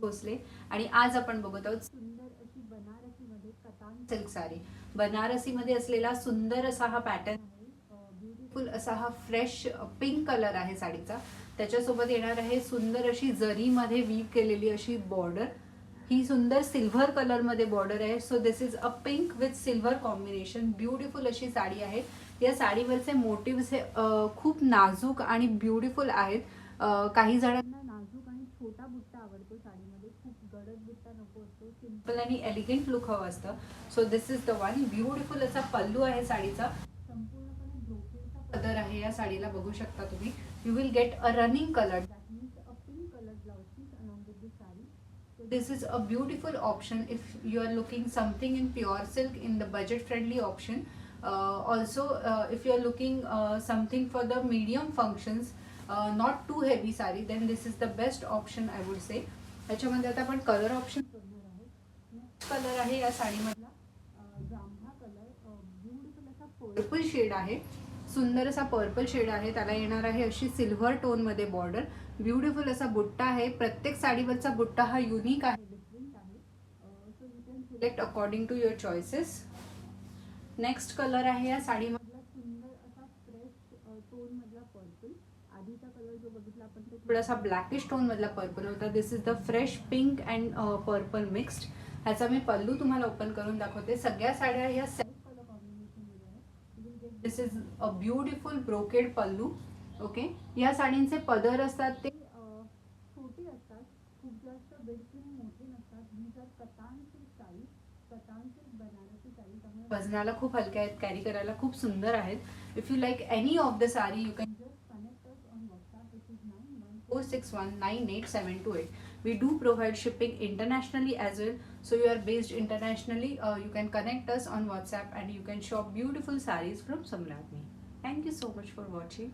भोसले आणि आज आपण बघत आहोत सुंदर अशी बनारसी मध्ये कतान सिल्क साडी. बनारसी मध्ये असलेला सुंदर असा हा पॅटर्न आहे. ब्युटिफुल असा हा फ्रेश पिंक कलर आहे साडीचा. त्याच्यासोबत येणार आहे सुंदर अशी जरी मध्ये वीव केलेली अशी बॉर्डर. ही सुंदर सिल्व्हर कलर मध्ये बॉर्डर आहे. So this is a pink with silver combination. Beautiful अशी साडी आहे. या साडीवरचे मोटिव्स हे खूप नाजूक आणि ब्युटिफुल आहेत. काही जणांना नाजूक आणि छोटा बुट्टा आवडतो साडीमध्ये. खूप गडद बुट्टा नको असतो. सिंपल आणि एलिगंट लुक हवं असतं. So this is the one. Beautiful असा पल्लू आहे साडीचा. संपूर्णपणे ब्रोकेडचा पदर आहे या साडीला. बघू शकता तुम्ही. You will get a running colour, that means a pink colour blouse piece along with this sari. So this is a beautiful option if you are looking something in pure silk in the budget friendly option. Also if you are looking something for the medium functions, not too heavy saree, then this is the best option I would say. याच्यामध्ये आता आपण colour option बघणार आहोत. Next colour आहे या साडीमधला जांभळा colour. Beautiful असा purple shade आहे. सुंदर असा पर्पल शेड आहे. त्याला येणार आहे अशी सिल्व्हर टोन मध्ये बॉर्डर. ब्युटिफुल असा बुट्टा आहे. प्रत्येक साडीवरचा बुट्टा हा युनिक आहे, डिफरंट आहे. So you can select according to your choices. Next colour आहे या साडीमधला सुंदर असा फ्रेश टोन मधला पर्पल. आधीचा कलर जो बघितला आपण तो थोडासा ब्लॅकिश टोन मधला पर्पल होता. This is the fresh pink and purple mixed. ह्याचा मी पल्लू तुम्हाला ओपन करून दाखवते. सगळ्या साड्या ह्या सेम कलर कॉम्बिनेशन मध्ये आहे. This is a beautiful brocade pallu. Okay. या साडींचे पदर असतात ते छोटे असतात. खूप जास्त बेडफुल मोठे नसतात. these are katan silk sari. Katan silk Banarasi sari. त्यामुळे वजनाला खूप हलक्या आहेत. कॅरी करायला खूप सुंदर आहेत. If you like any of the sari you can just connect us on WhatsApp, which is 9146198728. We do provide shipping internationally as well. So you are based internationally, you can connect us on WhatsApp and you can shop beautiful sarees from Samratni. Thank you so much for watching.